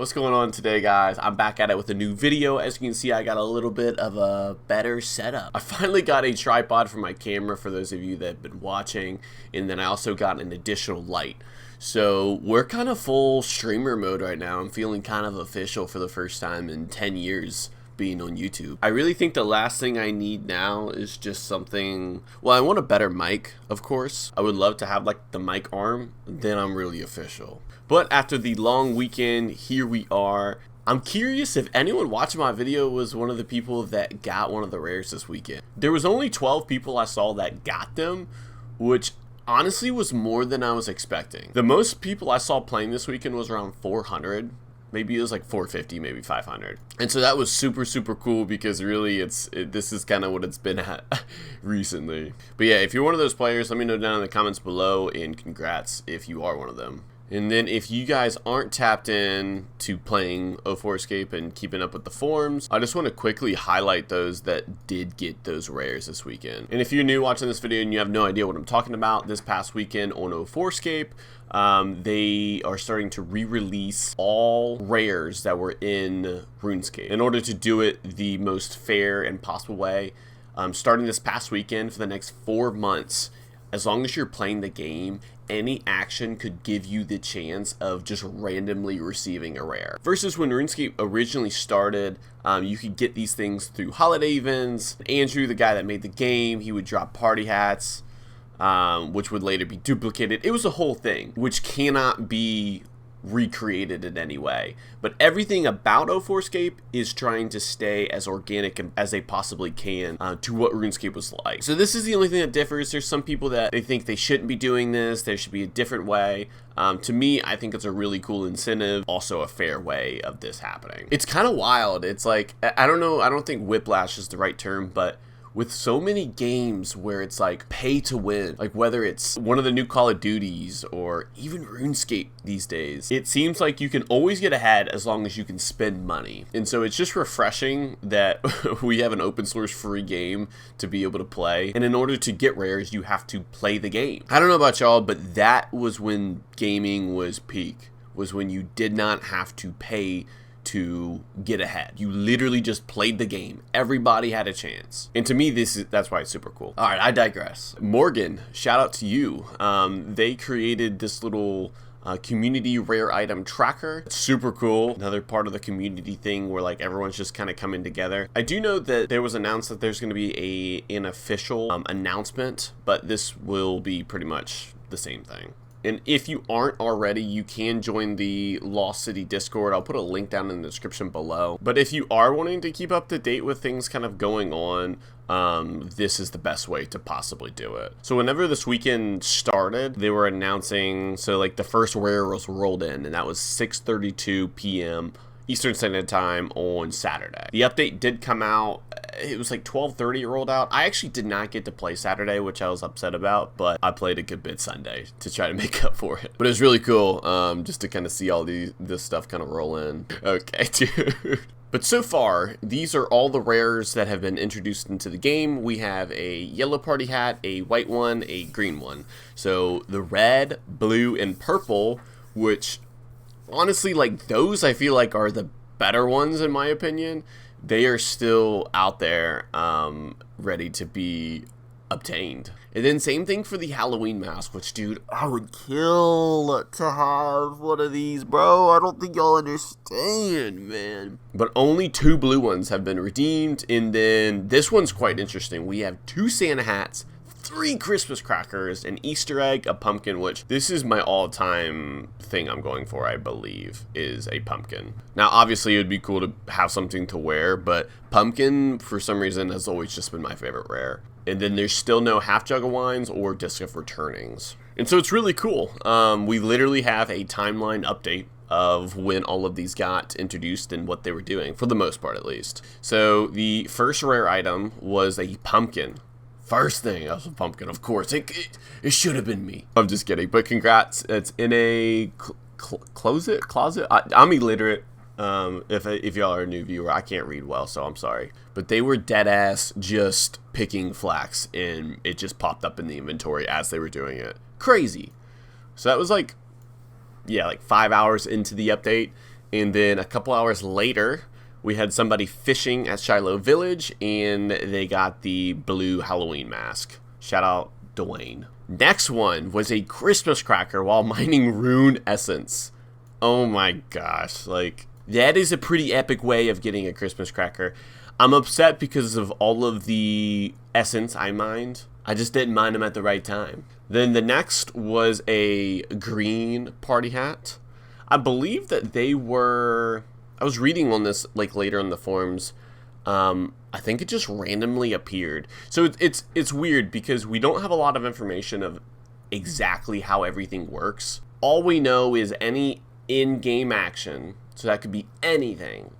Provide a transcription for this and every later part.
What's going on today, guys? I'm back at it with a new video. As you can see, I got a little bit of a better setup. I finally got a tripod for my camera for those of you that have been watching, and then I also got an additional light. So we're kind of full streamer mode right now. I'm feeling kind of official for the first time in 10 years being on YouTube. I really think the last thing I need now is just something, well, I want a better mic, of course. I would love to have like the mic arm, then I'm really official. But after the long weekend, here we are. I'm curious if anyone watching my video was one of the people that got one of the rares this weekend. There was only 12 people I saw that got them, which honestly was more than I was expecting. The most people I saw playing this weekend was around 400. Maybe it was like 450, maybe 500. And so that was super cool because really this is kind of what it's been at recently. But yeah, if you're one of those players, let me know down in the comments below, and congrats if you are one of them. And then if you guys aren't tapped in to playing 2004scape and keeping up with the forums, I just want to quickly highlight those that did get those rares this weekend. And if you're new watching this video and you have no idea what I'm talking about, this past weekend on 2004scape, they are starting to re-release all rares that were in RuneScape. In order to do it the most fair and possible way, starting this past weekend for the next 4 months, as long as you're playing the game, any action could give you the chance of just randomly receiving a rare. Versus when RuneScape originally started, you could get these things through holiday events. Andrew, the guy that made the game, he would drop party hats, which would later be duplicated. It was a whole thing, which cannot be recreated in any way. But everything about 2004scape is trying to stay as organic as they possibly can to what RuneScape was like. So this is the only thing that differs. There's some people that they think they shouldn't be doing this. There should be a different way. To me, I think it's a really cool incentive, also a fair way of this happening. It's kind of wild. It's like, I don't know, I don't think whiplash is the right term, but with so many games where it's like pay to win, like whether it's one of the new Call of Duties or even RuneScape these days, it seems like you can always get ahead as long as you can spend money. And so it's just refreshing that we have an open source free game to be able to play. And in order to get rares, you have to play the game. I don't know about y'all, but that was when gaming was peak, was when you did not have to pay to get ahead. You literally just played the game. Everybody had a chance. And to me, that's why it's super cool. All right, I digress. Morgan, shout out to you. They created this little community rare item tracker. It's super cool. Another part of the community thing where like everyone's just kind of coming together. I do know that there was announced that there's going to be an official announcement, but this will be pretty much the same thing. And if you aren't already, you can join the Lost City Discord. I'll put a link down in the description below. But if you are wanting to keep up to date with things kind of going on, this is the best way to possibly do it. So whenever this weekend started, they were announcing, so like the first rare was rolled in, and that was 6:32 p.m. Eastern Standard Time on Saturday. The update did come out. It was like 12:30 it rolled out. I actually did not get to play Saturday, which I was upset about, but I played a good bit Sunday to try to make up for it. But it was really cool just to kind of see all this stuff kind of roll in. Okay, dude. But so far, these are all the rares that have been introduced into the game. We have a yellow party hat, a white one, a green one. So the red, blue, and purple, which honestly, like those I feel like are the better ones in my opinion. They are still out there ready to be obtained. And then same thing for the Halloween mask, which dude, I would kill to have one of these, bro. I don't think y'all understand, man. But only 2 blue ones have been redeemed. And then this one's quite interesting. We have 2 Santa hats, 3 Christmas crackers, an Easter egg, a pumpkin, which this is my all-time thing I'm going for, I believe, is a pumpkin. Now, obviously, it would be cool to have something to wear, but pumpkin, for some reason, has always just been my favorite rare. And then there's still no half jug of wines or disc of returnings. And so it's really cool. We literally have a timeline update of when all of these got introduced and what they were doing, for the most part at least. So the first rare item was a pumpkin. First thing, that was a pumpkin, of course. It should have been me. I'm just kidding, but congrats. It's in a closet? I'm illiterate. If y'all are a new viewer, I can't read well, so I'm sorry. But they were dead ass just picking flax, and it just popped up in the inventory as they were doing it. Crazy. So that was like, yeah, like 5 hours into the update, And then a couple hours later, we had somebody fishing at Shiloh Village, and they got the blue Halloween mask. Shout out Dwayne. Next one was a Christmas cracker while mining rune essence. Oh my gosh, like, that is a pretty epic way of getting a Christmas cracker. I'm upset because of all of the essence I mined. I just didn't mine them at the right time. Then the next was a green party hat. I believe that they were... I was reading on this like later in the forums. I think it just randomly appeared. So it's weird because we don't have a lot of information of exactly how everything works. All we know is any in-game action, so that could be anything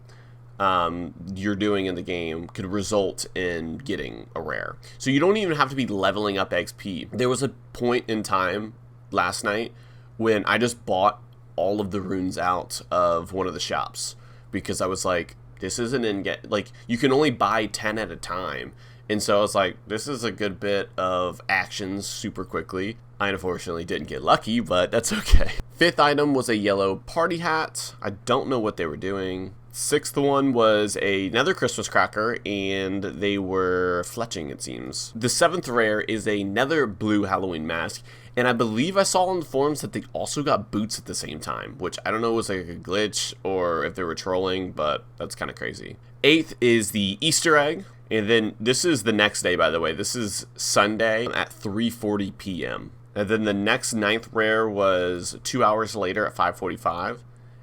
you're doing in the game, could result in getting a rare. So you don't even have to be leveling up XP. There was a point in time last night when I just bought all of the runes out of one of the shops because I was like, this isn't in-game, like, you can only buy 10 at a time. And so I was like, this is a good bit of actions super quickly. I unfortunately didn't get lucky, but that's okay. Fifth item was a yellow party hat. I don't know what they were doing. Sixth one was another Christmas cracker, and they were fletching, it seems. The seventh rare is another blue Halloween mask, and I believe I saw on the forums that they also got boots at the same time, which I don't know was like a glitch or if they were trolling, but that's kind of crazy. Eighth is the Easter egg, and then this is the next day, by the way. This is Sunday at 3:40 p.m. And then the next ninth rare was 2 hours later at 5:45,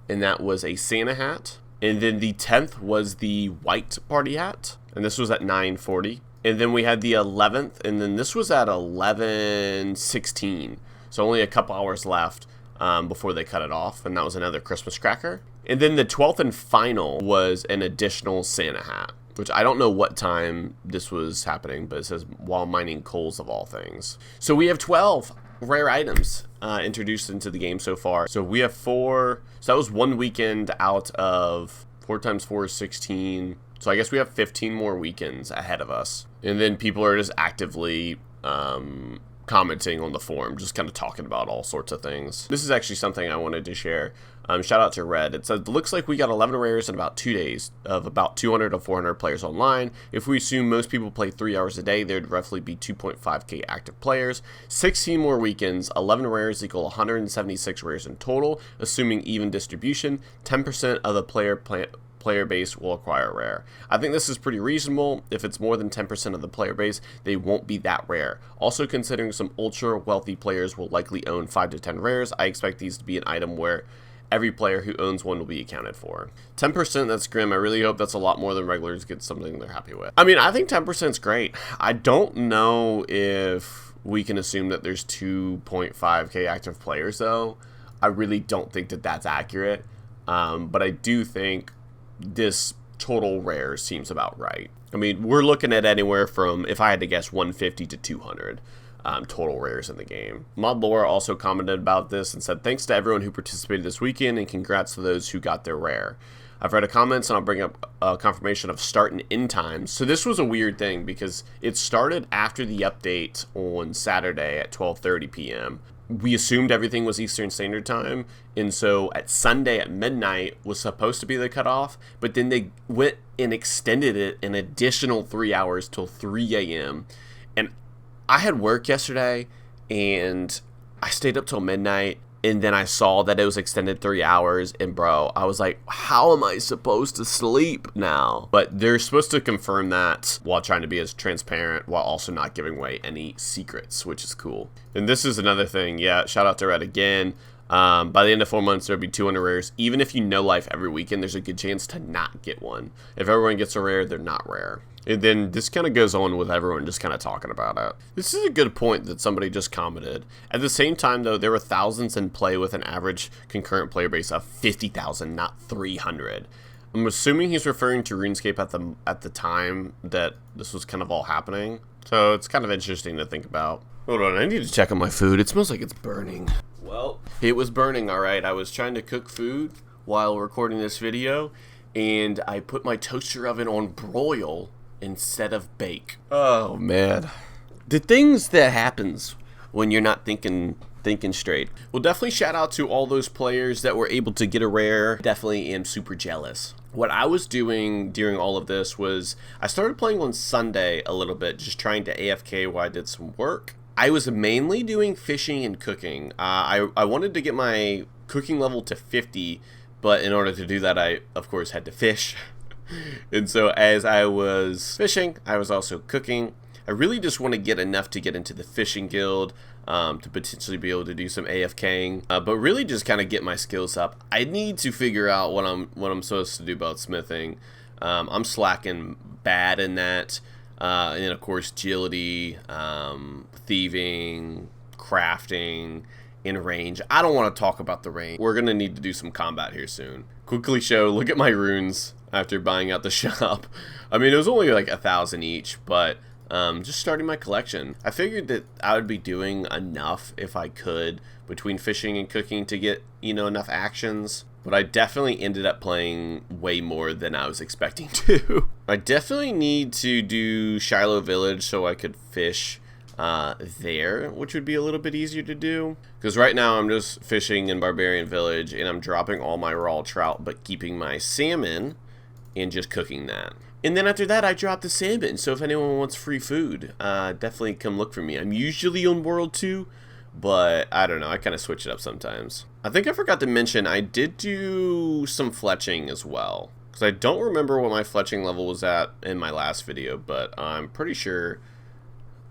and that was a Santa hat. And then the 10th was the white party hat, and this was at 9:40. And then we had the 11th, and then this was at 11:16. So only a couple hours left before they cut it off, and that was another Christmas cracker. And then the 12th and final was an additional Santa hat, which I don't know what time this was happening, but it says while mining coals of all things. So we have 12 rare items introduced into the game so far. So we have 4, so that was one weekend out of 4 times 4 is 16. So I guess we have 15 more weekends ahead of us. And then people are just actively commenting on the forum, just kind of talking about all sorts of things. This is actually something I wanted to share. Shout out to Red. It says, looks like we got 11 rares in about 2 days of about 200 to 400 players online. If we assume most people play 3 hours a day, there'd roughly be 2.5k active players. 16 more weekends, 11 rares equal 176 rares in total, assuming even distribution. 10% of the player base will acquire a rare. I think this is pretty reasonable. If it's more than 10% of the player base, they won't be that rare. Also, considering some ultra wealthy players will likely own 5 to 10 rares, I expect these to be an item where every player who owns one will be accounted for. 10%, that's grim. I really hope that's a lot more than regulars get something they're happy with. I mean, I think 10% is great. I don't know if we can assume that there's 2.5k active players, though. I really don't think that that's accurate. But I do think this total rare seems about right. I mean, we're looking at anywhere from, if I had to guess, 150 to 200 total rares in the game. Mod Laura also commented about this and said, thanks to everyone who participated this weekend and congrats to those who got their rare. I've read the comments and I'll bring up a confirmation of start and end times. So this was a weird thing because it started after the update on Saturday at 12:30 p.m. We assumed everything was Eastern Standard Time, and so at Sunday at midnight was supposed to be the cutoff, but then they went and extended it an additional 3 hours till 3 a.m. And I had work yesterday, and I stayed up till midnight, and then I saw that it was extended 3 hours, and bro, I was like, how am I supposed to sleep now? But they're supposed to confirm that while trying to be as transparent, while also not giving away any secrets, which is cool. And this is another thing, yeah, shout out to Red again. By the end of 4 months, there'll be 200 rares. Even if you know life every weekend, there's a good chance to not get one. If everyone gets a rare, they're not rare. And then this kind of goes on with everyone just kind of talking about it. This is a good point that somebody just commented. At the same time, though, there were thousands in play with an average concurrent player base of 50,000, not 300. I'm assuming he's referring to RuneScape at the time that this was kind of all happening. So it's kind of interesting to think about. Hold on, I need to check on my food. It smells like it's burning. Well, it was burning, all right. I was trying to cook food while recording this video, and I put my toaster oven on broil instead of bake. Oh, man. The things that happens when you're not thinking thinking straight. Well, definitely shout out to all those players that were able to get a rare. Definitely am super jealous. What I was doing during all of this was I started playing on Sunday a little bit, just trying to AFK while I did some work. I was mainly doing fishing and cooking. I wanted to get my cooking level to 50, but in order to do that, I, of course, had to fish. And so as I was fishing, I was also cooking. I really just want to get enough to get into the fishing guild, to potentially be able to do some AFKing, but really just kind of get my skills up. I need to figure out what I'm supposed to do about smithing. I'm slacking bad in that, and then of course agility, thieving, crafting, in range. I don't want to talk about the range. We're gonna need to do some combat here soon. Quickly show, look at my runes after buying out the shop. I mean, it was only like 1,000 each, but just starting my collection. I figured that I would be doing enough if I could between fishing and cooking to get, you know, enough actions. But I definitely ended up playing way more than I was expecting to. I definitely need to do Shiloh Village so I could fish there, which would be a little bit easier to do. Because right now I'm just fishing in Barbarian Village and I'm dropping all my raw trout but keeping my salmon and just cooking that. And then after that, I drop the salmon. So if anyone wants free food, definitely come look for me. I'm usually on World 2, but I don't know. I kind of switch it up sometimes. I think I forgot to mention, I did do some fletching as well. Because I don't remember what my fletching level was at in my last video, but I'm pretty sure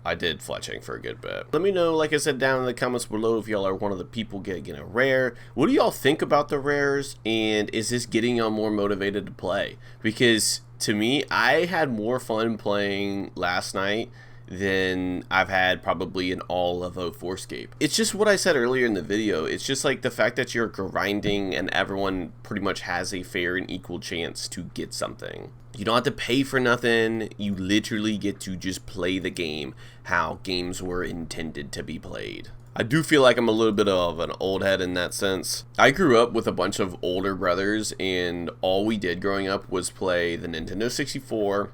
I did fletching for a good bit. Let me know, like I said, down in the comments below if y'all are one of the people getting a rare. What do y'all think about the rares? And is this getting y'all more motivated to play? Because to me, I had more fun playing last night than I've had probably in all of 2004scape. It's just what I said earlier in the video. It's just like the fact that you're grinding and everyone pretty much has a fair and equal chance to get something. You don't have to pay for nothing. You literally get to just play the game how games were intended to be played. I do feel like I'm a little bit of an old head in that sense. I grew up with a bunch of older brothers, and all we did growing up was play the Nintendo 64,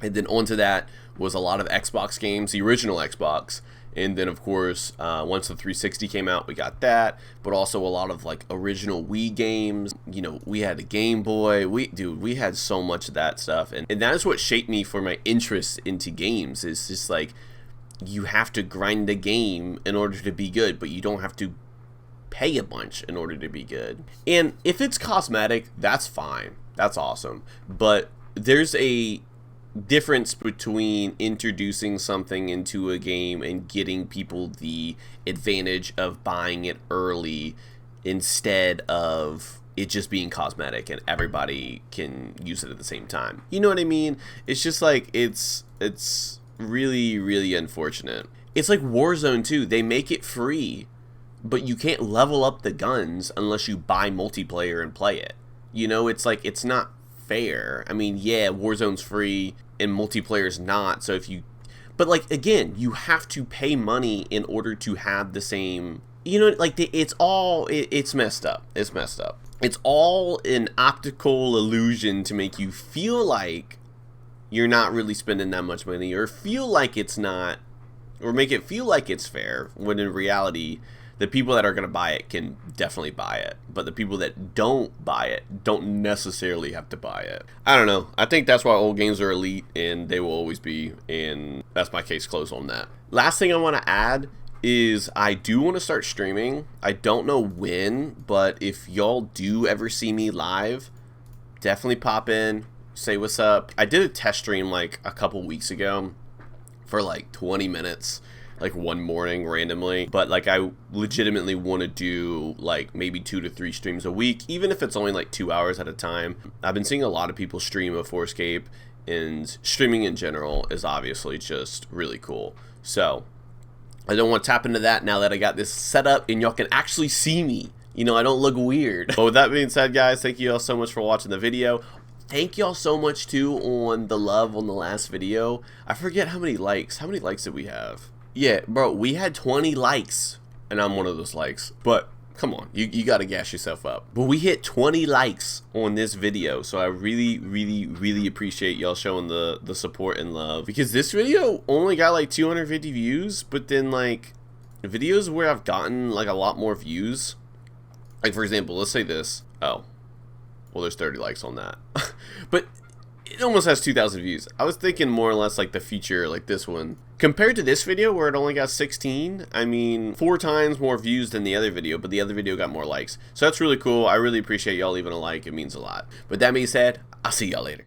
and then onto that was a lot of Xbox games, the original Xbox, and then of course once the 360 came out, we got that, but also a lot of like original Wii games. You know, we had a Game Boy. We had so much of that stuff, and that is what shaped me for my interest into games. Is just like, you have to grind the game in order to be good, but you don't have to pay a bunch in order to be good. And if it's cosmetic, that's fine. That's awesome. But there's a difference between introducing something into a game and getting people the advantage of buying it early instead of it just being cosmetic and everybody can use it at the same time. You know what I mean? It's just like, it's really, really unfortunate. It's like Warzone 2. They make it free, but you can't level up the guns unless you buy multiplayer and play it. You know, it's like, it's not fair. I mean, yeah, Warzone's free and multiplayer's not, so if you, but like, again, you have to pay money in order to have the same, you know, like, it's all, it's messed up. It's messed up. It's all an optical illusion to make you feel like you're not really spending that much money, or feel like it's not, or make it feel like it's fair, when in reality, the people that are going to buy it can definitely buy it, but the people that don't buy it don't necessarily have to buy it. I don't know. I think that's why old games are elite, and they will always be, and that's my case closed on that. Last thing I want to add is I do want to start streaming. I don't know when, but if y'all do ever see me live, definitely pop in, say what's up. I did a test stream like a couple weeks ago for like 20 minutes. Like one morning randomly, but like I legitimately want to do like maybe 2 to 3 streams a week, even if it's only like 2 hours at a time. I've been seeing a lot of people stream 2004scape, and streaming in general is obviously just really cool. So I don't want to tap into that now that I got this set up and y'all can actually see me. You know, I don't look weird. But with that being said, guys, thank you all so much for watching the video. Thank y'all so much too on the love on the last video. I forget how many likes. How many likes did we have? Yeah, bro, we had 20 likes, and I'm one of those likes, but come on, you gotta gas yourself up. But we hit 20 likes on this video, so I really, really, really appreciate y'all showing the support and love, because this video only got like 250 views, but then like videos where I've gotten like a lot more views, like for example, let's say this. Oh, well, there's 30 likes on that. But it almost has 2,000 views. I was thinking more or less like the feature, like this one. Compared to this video where it only got 16, I mean, 4 times more views than the other video, but the other video got more likes. So that's really cool. I really appreciate y'all leaving a like. It means a lot. But that being said, I'll see y'all later.